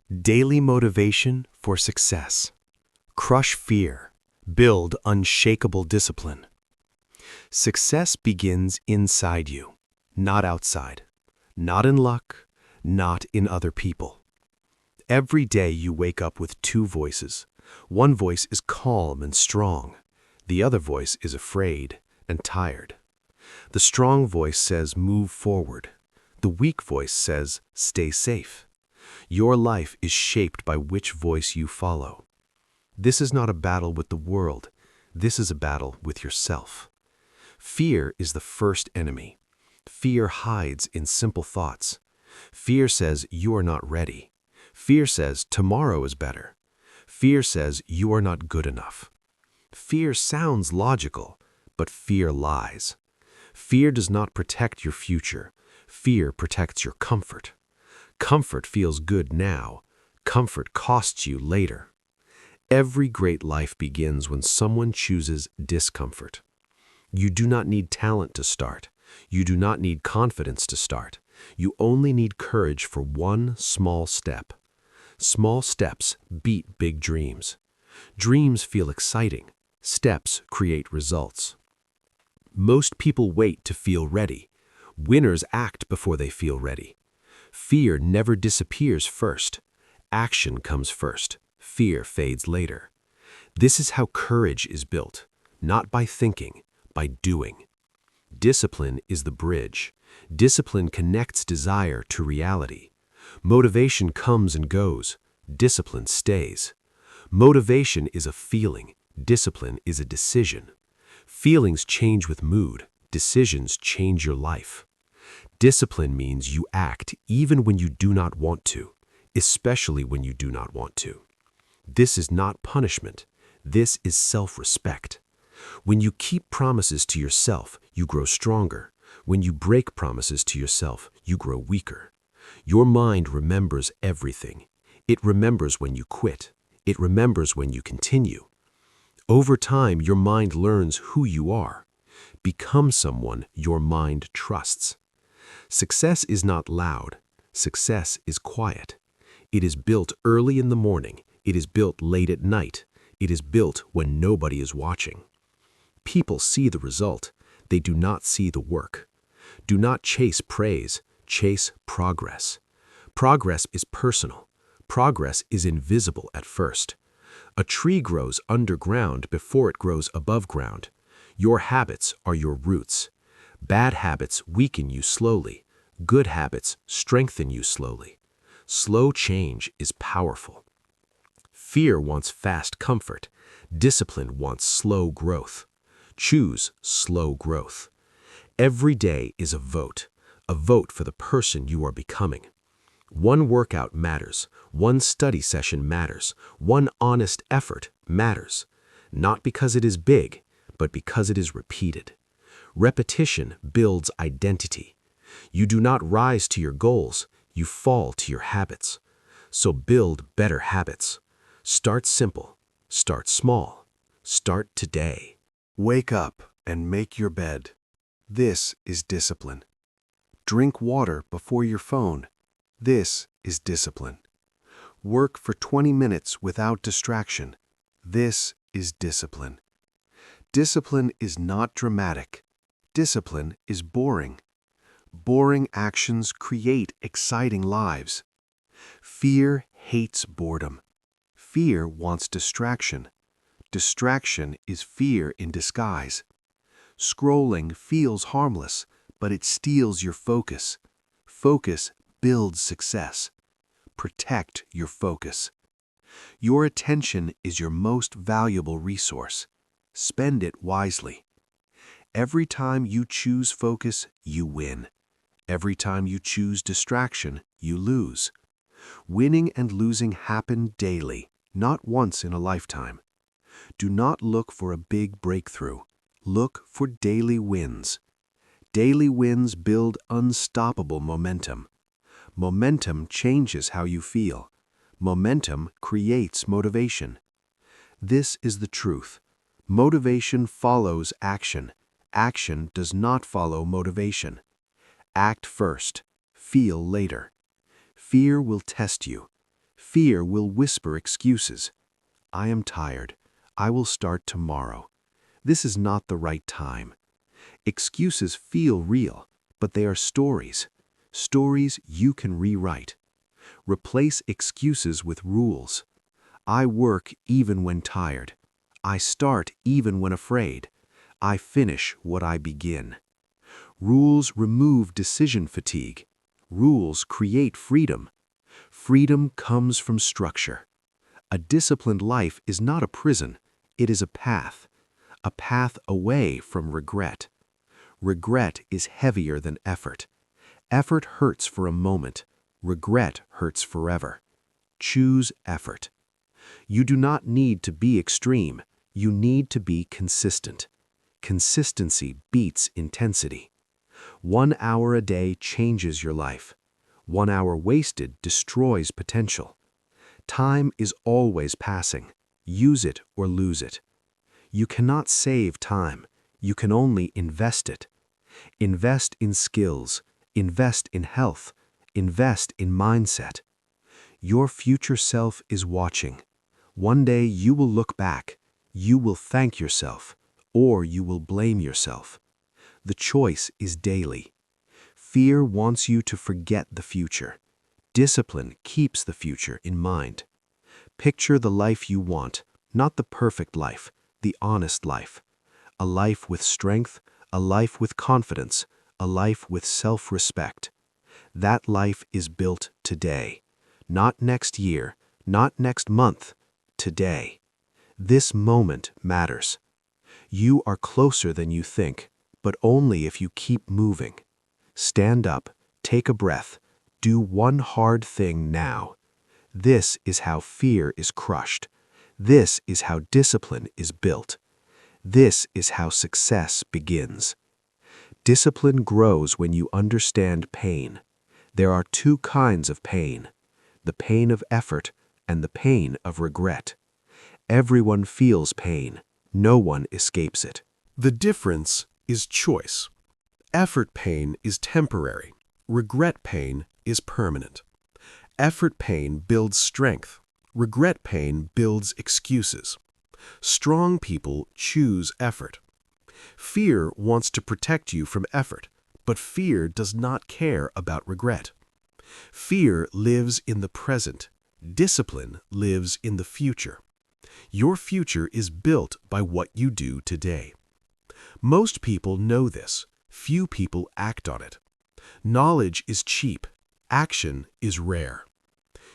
Daily motivation for success. Crush fear. Build unshakable discipline. Success begins inside you, not outside. Not in luck, not in other people. Every day you wake up with two voices. One voice is calm and strong. The other voice is afraid and tired. The strong voice says, move forward. The weak voice says, stay safe. Your life is shaped by which voice you follow. This is not a battle with the world. This is a battle with yourself. Fear is the first enemy. Fear hides in simple thoughts. Fear says you are not ready. Fear says tomorrow is better. Fear says you are not good enough. Fear sounds logical, but fear lies. Fear does not protect your future. Fear protects your comfort. Comfort feels good now. Comfort costs you later. Every great life begins when someone chooses discomfort. You do not need talent to start. You do not need confidence to start. You only need courage for one small step. Small steps beat big dreams. Dreams feel exciting. Steps create results. Most people wait to feel ready. Winners act before they feel ready. Fear never disappears first. Action comes first. Fear fades later. This is how courage is built, not by thinking, by doing. Discipline is the bridge. Discipline connects desire to reality. Motivation comes and goes. Discipline stays. Motivation is a feeling. Discipline is a decision. Feelings change with mood. Decisions change your life. Discipline means you act even when you do not want to, especially when you do not want to. This is not punishment. This is self-respect. When you keep promises to yourself, you grow stronger. When you break promises to yourself, you grow weaker. Your mind remembers everything. It remembers when you quit. It remembers when you continue. Over time, your mind learns who you are. Become someone your mind trusts. Success is not loud. Success is quiet. It is built early in the morning. It is built late at night. It is built when nobody is watching. People see the result. They do not see the work. Do not chase praise. Chase progress. Progress is personal. Progress is invisible at first. A tree grows underground before it grows above ground. Your habits are your roots. Bad habits weaken you slowly. Good habits strengthen you slowly. Slow change is powerful. Fear wants fast comfort. Discipline wants slow growth. Choose slow growth. Every day is a vote for the person you are becoming. One workout matters. One study session matters. One honest effort matters. Not because it is big, but because it is repeated. Repetition builds identity. You do not rise to your goals, you fall to your habits. So build better habits. Start simple. Start small. Start today. Wake up and make your bed. This is discipline. Drink water before your phone. This is discipline. Work for 20 minutes without distraction. This is discipline. Discipline is not dramatic. Discipline is boring. Boring actions create exciting lives. Fear hates boredom. Fear wants distraction. Distraction is fear in disguise. Scrolling feels harmless, but it steals your focus. Focus builds success. Protect your focus. Your attention is your most valuable resource. Spend it wisely. Every time you choose focus, you win. Every time you choose distraction, you lose. Winning and losing happen daily, not once in a lifetime. Do not look for a big breakthrough. Look for daily wins. Daily wins build unstoppable momentum. Momentum changes how you feel. Momentum creates motivation. This is the truth. Motivation follows action. Action does not follow motivation. Act first. Feel later. Fear will test you. Fear will whisper excuses. I am tired. I will start tomorrow. This is not the right time. Excuses feel real, but they are stories. Stories you can rewrite. Replace excuses with rules. I work even when tired. I start even when afraid. I finish what I begin. Rules remove decision fatigue. Rules create freedom. Freedom comes from structure. A disciplined life is not a prison. It is a path away from regret. Regret is heavier than effort. Effort hurts for a moment. Regret hurts forever. Choose effort. You do not need to be extreme. You need to be consistent. Consistency beats intensity. 1 hour a day changes your life. 1 hour wasted destroys potential. Time is always passing. Use it or lose it. You cannot save time. You can only invest it. Invest in skills. Invest in health. Invest in mindset. Your future self is watching. One day you will look back. You will thank yourself, or you will blame yourself. The choice is daily. Fear wants you to forget the future. Discipline keeps the future in mind. Picture the life you want, not the perfect life, the honest life. A life with strength, a life with confidence, a life with self-respect. That life is built today. Not next year, not next month, today. This moment matters. You are closer than you think, but only if you keep moving. Stand up, take a breath, do one hard thing now. This is how fear is crushed. This is how discipline is built. This is how success begins. Discipline grows when you understand pain. There are two kinds of pain: the pain of effort and the pain of regret. Everyone feels pain. No one escapes it. The difference is choice. Effort pain is temporary. Regret pain is permanent. Effort pain builds strength. Regret pain builds excuses. Strong people choose effort. Fear wants to protect you from effort, but fear does not care about regret. Fear lives in the present. Discipline lives in the future. Your future is built by what you do today. Most people know this. Few people act on it. Knowledge is cheap. Action is rare.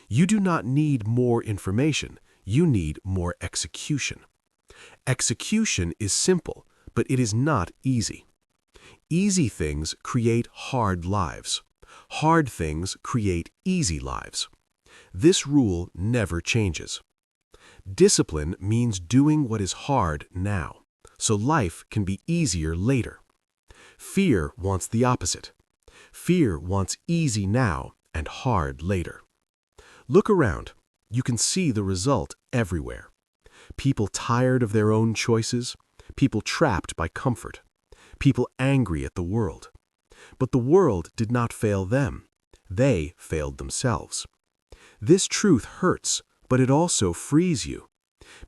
You do not need more information. You need more execution. Execution is simple, but it is not easy. Easy things create hard lives. Hard things create easy lives. This rule never changes. Discipline means doing what is hard now, so life can be easier later. Fear wants the opposite. Fear wants easy now and hard later. Look around. You can see the result everywhere. People tired of their own choices, people trapped by comfort, people angry at the world. But the world did not fail them. They failed themselves. This truth hurts, but it also frees you.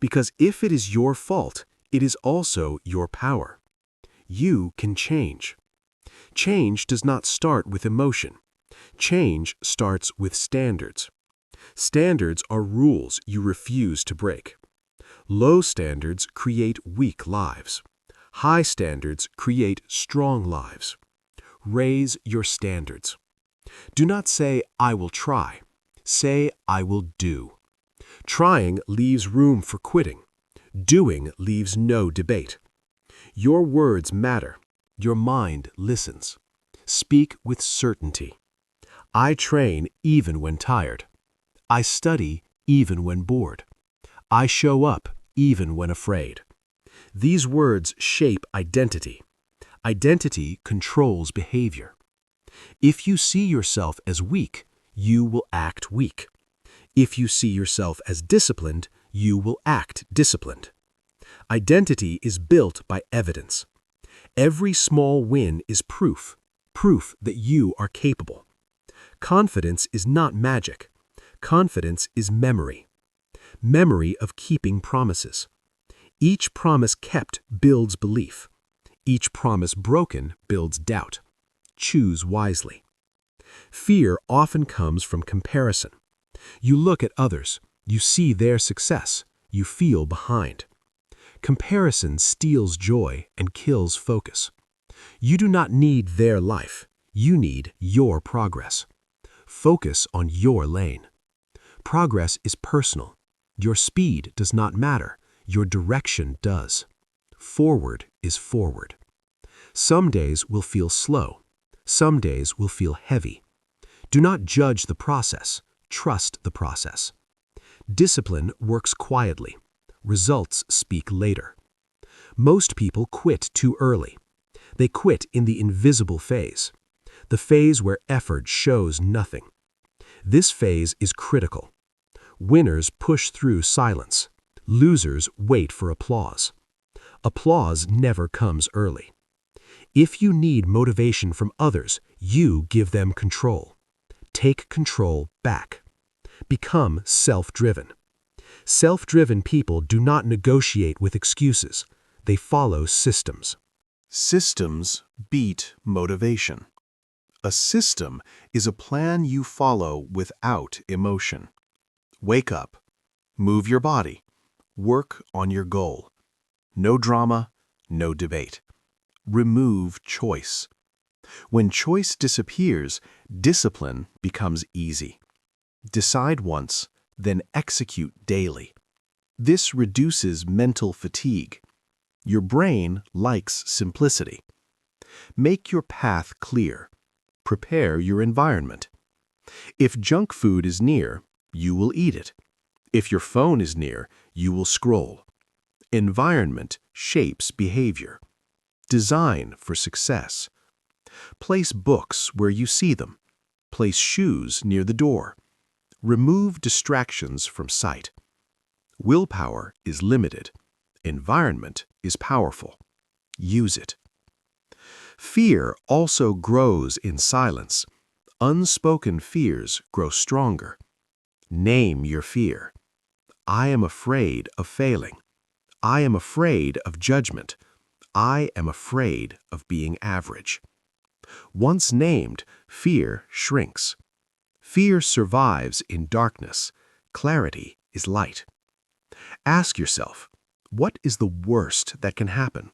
Because if it is your fault, it is also your power. You can change. Change does not start with emotion. Change starts with standards. Standards are rules you refuse to break. Low standards create weak lives. High standards create strong lives. Raise your standards. Do not say, "I will try." Say, "I will do." Trying leaves room for quitting. Doing leaves no debate. Your words matter. Your mind listens. Speak with certainty. I train even when tired. I study even when bored. I show up even when afraid. These words shape identity. Identity controls behavior. If you see yourself as weak, you will act weak. If you see yourself as disciplined, you will act disciplined. Identity is built by evidence. Every small win is proof that you are capable. Confidence is not magic. Confidence is memory. Memory of keeping promises. Each promise kept builds belief. Each promise broken builds doubt. Choose wisely. Fear often comes from comparison. You look at others, you see their success, you feel behind. Comparison steals joy and kills focus. You do not need their life, you need your progress. Focus on your lane. Progress is personal. Your speed does not matter, your direction does. Forward is forward. Some days will feel slow. Some days will feel heavy. Do not judge the process. Trust the process. Discipline works quietly. Results speak later. Most people quit too early. They quit in the invisible phase, the phase where effort shows nothing. This phase is critical. Winners push through silence. Losers wait for applause. Applause never comes early. If you need motivation from others, you give them control. Take control back. Become self-driven. Self-driven people do not negotiate with excuses. They follow systems. Systems beat motivation. A system is a plan you follow without emotion. Wake up. Move your body. Work on your goal. No drama, no debate. Remove choice. When choice disappears, discipline becomes easy. Decide once, then execute daily. This reduces mental fatigue. Your brain likes simplicity. Make your path clear. Prepare your environment. If junk food is near, you will eat it. If your phone is near, you will scroll. Environment shapes behavior. Design for success. Place books where you see them. Place shoes near the door. Remove distractions from sight. Willpower is limited. Environment is powerful. Use it. Fear also grows in silence. Unspoken fears grow stronger. Name your fear. I am afraid of failing. I am afraid of judgment. I am afraid of being average. Once named, fear shrinks. Fear survives in darkness. Clarity is light. Ask yourself, what is the worst that can happen?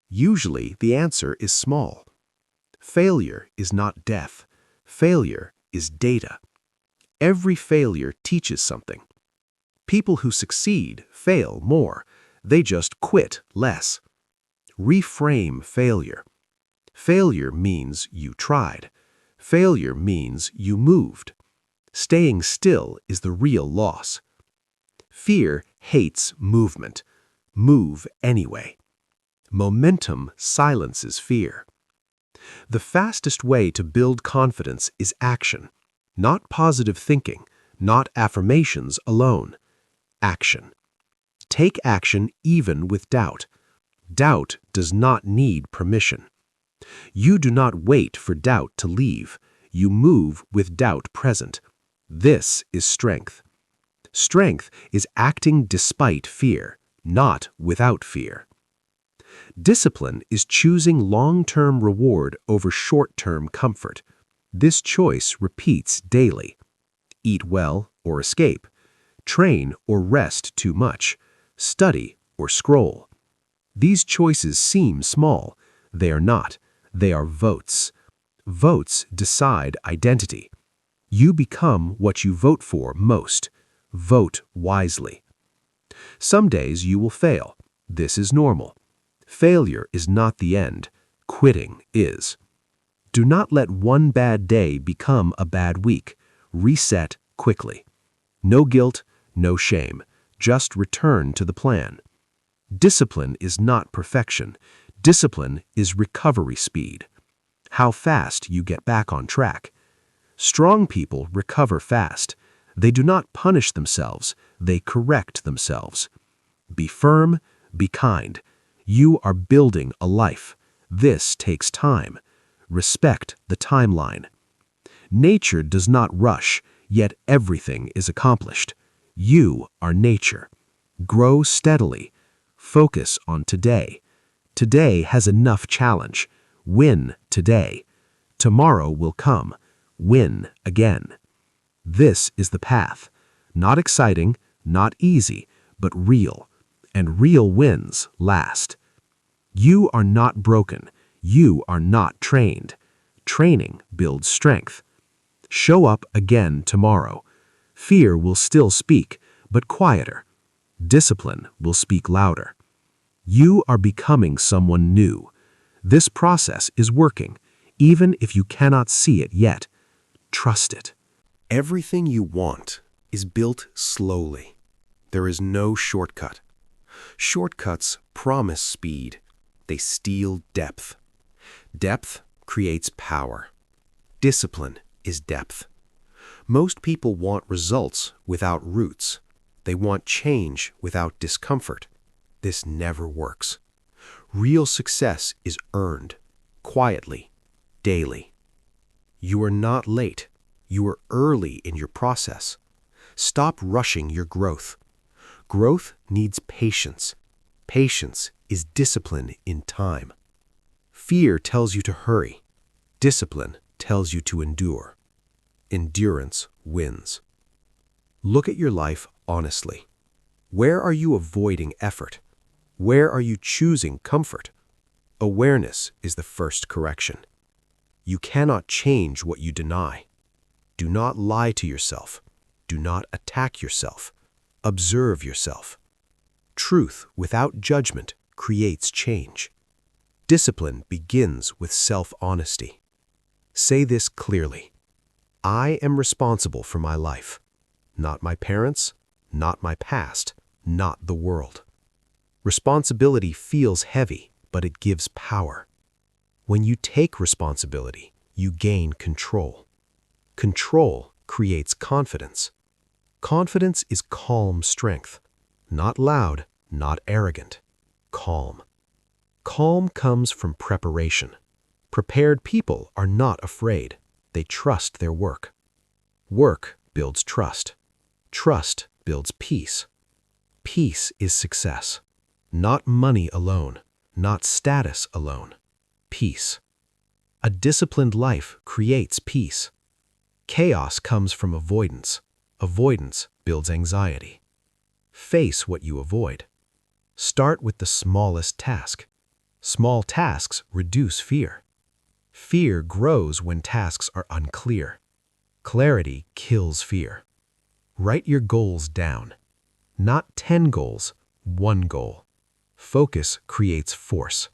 Usually, the answer is small. Failure is not death. Failure is data. Every failure teaches something. People who succeed fail more. They just quit less. Reframe failure. Failure means you tried. Failure means you moved. Staying still is the real loss. Fear hates movement. Move anyway. Momentum silences fear. The fastest way to build confidence is action, not positive thinking, not affirmations alone. Action. Take action even with doubt. Doubt does not need permission. You do not wait for doubt to leave. You move with doubt present. This is strength. Strength is acting despite fear, not without fear. Discipline is choosing long-term reward over short-term comfort. This choice repeats daily. Eat well or escape. Train or rest too much. Study or scroll. These choices seem small. They are not. They are votes. Votes decide identity. You become what you vote for most. Vote wisely. Some days you will fail. This is normal. Failure is not the end. Quitting is. Do not let one bad day become a bad week. Reset quickly. No guilt, no shame. Just return to the plan. Discipline is not perfection. Discipline is recovery speed. How fast you get back on track. Strong people recover fast. They do not punish themselves. They correct themselves. Be firm, be kind. You are building a life. This takes time. Respect the timeline. Nature does not rush. yet everything is accomplished. You are nature. Grow steadily. Focus on today. Today has enough challenge. Win today. Tomorrow will come. Win again. This is the path. Not exciting, not easy, but real. And real wins last. You are not broken. You are not trained. Training builds strength. Show up again tomorrow. Fear will still speak, but quieter. Discipline will speak louder. You are becoming someone new. This process is working, even if you cannot see it yet. Trust it. Everything you want is built slowly. There is no shortcut. Shortcuts promise speed. They steal depth. Depth creates power. Discipline is depth. Most people want results without roots. They want change without discomfort. This never works. Real success is earned, quietly, daily. You are not late. You are early in your process. Stop rushing your growth. Growth needs patience. Patience is discipline in time. Fear tells you to hurry. Discipline tells you to endure. Endurance wins. Look at your life honestly. Where are you avoiding effort? Where are you choosing comfort? Awareness is the first correction. You cannot change what you deny. Do not lie to yourself. Do not attack yourself. Observe yourself. Truth without judgment creates change. Discipline begins with self-honesty. Say this clearly. I am responsible for my life. Not my parents, not my past, not the world. Responsibility feels heavy, but it gives power. When you take responsibility, you gain control. Control creates confidence. Confidence is calm strength. Not loud, not arrogant. Calm. Calm comes from preparation. Prepared people are not afraid. They trust their work. Work builds trust. Trust builds peace. Peace is success. Not money alone, not status alone. Peace. A disciplined life creates peace. Chaos comes from avoidance. Avoidance builds anxiety. Face what you avoid. Start with the smallest task. Small tasks reduce fear. Fear grows when tasks are unclear. Clarity kills fear. Write your goals down. Not 10 goals, 1 goal. Focus creates force.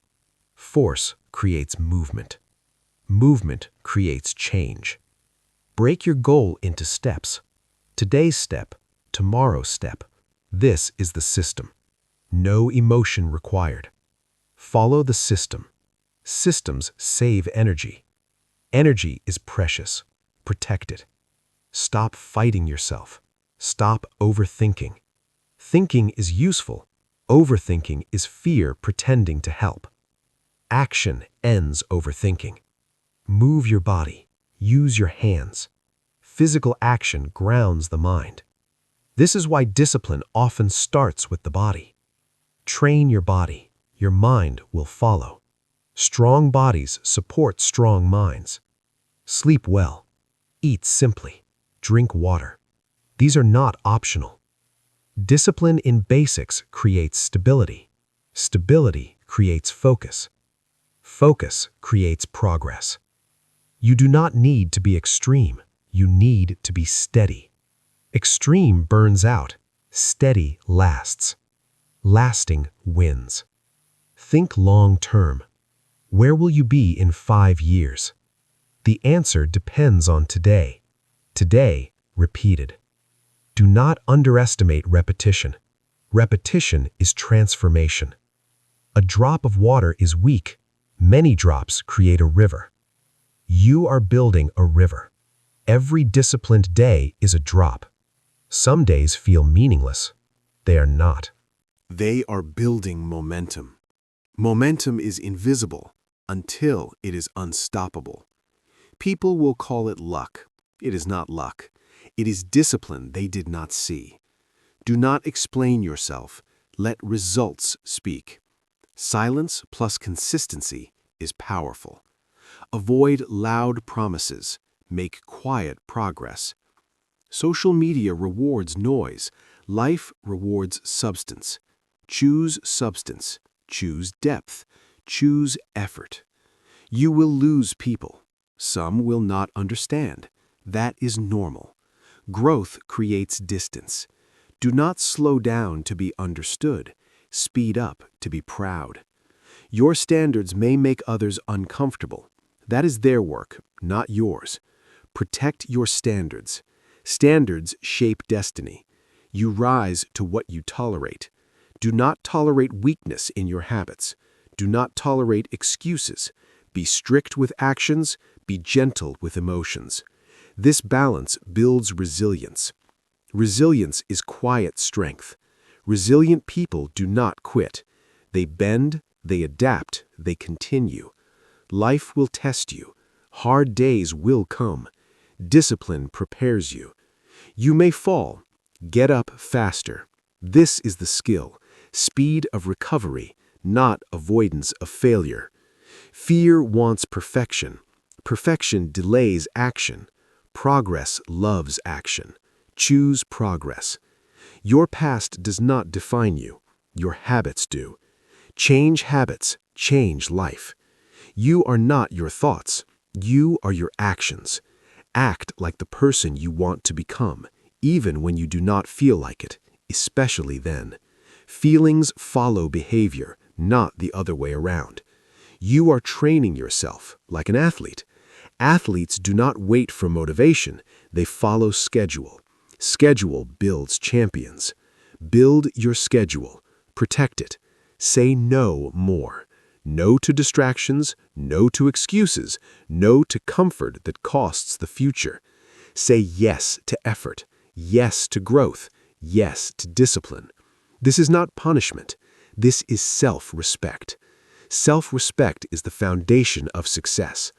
Force creates movement. Movement creates change. Break your goal into steps. Today's step, tomorrow's step. This is the system. No emotion required. Follow the system. Systems save energy. Energy is precious. Protect it. Stop fighting yourself. Stop overthinking. Thinking is useful. Overthinking is fear pretending to help. Action ends overthinking. Move your body. Use your hands. Physical action grounds the mind. This is why discipline often starts with the body. Train your body. Your mind will follow. Strong bodies support strong minds. Sleep well. Eat simply. Drink water. These are not optional. Discipline in basics creates stability. Stability creates focus. Focus creates progress. You do not need to be extreme. You need to be steady. Extreme burns out. Steady lasts. Lasting wins. Think long term. Where will you be in 5 years? The answer depends on today. Today, repeated. Do not underestimate repetition. Repetition is transformation. A drop of water is weak. Many drops create a river. You are building a river. Every disciplined day is a drop. Some days feel meaningless. They are not. They are building momentum. Momentum is invisible until it is unstoppable. People will call it luck. It is not luck. It is discipline they did not see. Do not explain yourself. Let results speak. Silence plus consistency is powerful. Avoid loud promises. Make quiet progress. Social media rewards noise. Life rewards substance. Choose substance. Choose depth. Choose effort. You will lose people. Some will not understand. That is normal. Growth creates distance. Do not slow down to be understood. Speed up to be proud. Your standards may make others uncomfortable. That is their work, not yours. Protect your standards. Standards shape destiny. You rise to what you tolerate. Do not tolerate weakness in your habits. Do not tolerate excuses. Be strict with actions. Be gentle with emotions. This balance builds resilience. Resilience is quiet strength. Resilient people do not quit. They bend, they adapt, they continue. Life will test you. Hard days will come. Discipline prepares you. You may fall. Get up faster. This is the skill, speed of recovery, not avoidance of failure. Fear wants perfection. Perfection delays action. Progress loves action. Choose progress. Your past does not define you. Your habits do. Change habits, change life. You are not your thoughts. You are your actions. Act like the person you want to become, even when you do not feel like it, especially then. Feelings follow behavior, not the other way around. You are training yourself like an athlete. Athletes do not wait for motivation. They follow schedule. Schedule builds champions. Build your schedule. Protect it. Say no more. No to distractions, no to excuses, no to comfort that costs the future. Say yes to effort, yes to growth, yes to discipline. This is not punishment. This is self-respect. Self-respect is the foundation of success.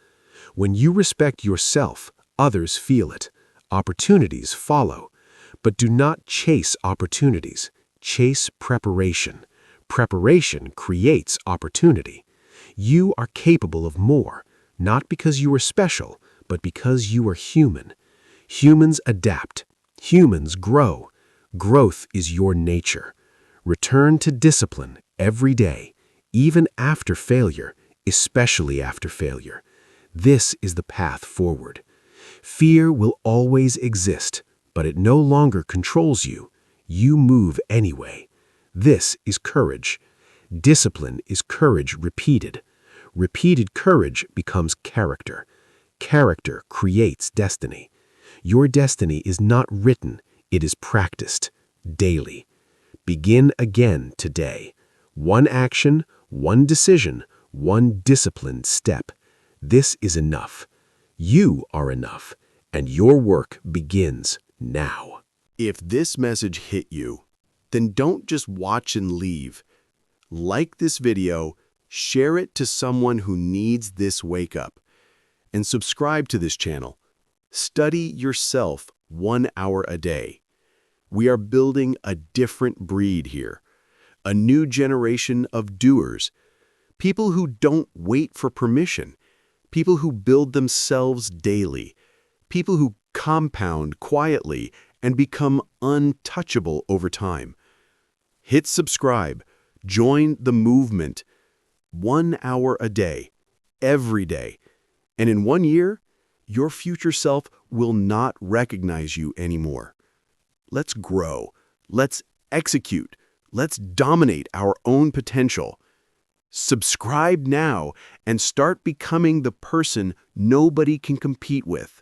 When you respect yourself, others feel it. Opportunities follow. But do not chase opportunities. Chase preparation. Preparation creates opportunity. You are capable of more, not because you are special, but because you are human. Humans adapt. Humans grow. Growth is your nature. Return to discipline every day, even after failure, especially after failure. This is the path forward. Fear will always exist, but it no longer controls you. You move anyway. This is courage. Discipline is courage repeated. Repeated courage becomes character. Character creates destiny. Your destiny is not written, it is practiced daily. Begin again today. One action, one decision, one disciplined step. This is enough. You are enough, and your work begins now. If this message hit you, then don't just watch and leave. Like this video, share it to someone who needs this wake-up, and subscribe to this channel. Study yourself 1 hour a day. We are building a different breed here, a new generation of doers, people who don't wait for permission, people who build themselves daily, people who compound quietly and become untouchable over time. Hit subscribe, join the movement. 1 hour a day, every day. And in 1 year, your future self will not recognize you anymore. Let's grow. Let's execute. Let's dominate our own potential. Subscribe now and start becoming the person nobody can compete with.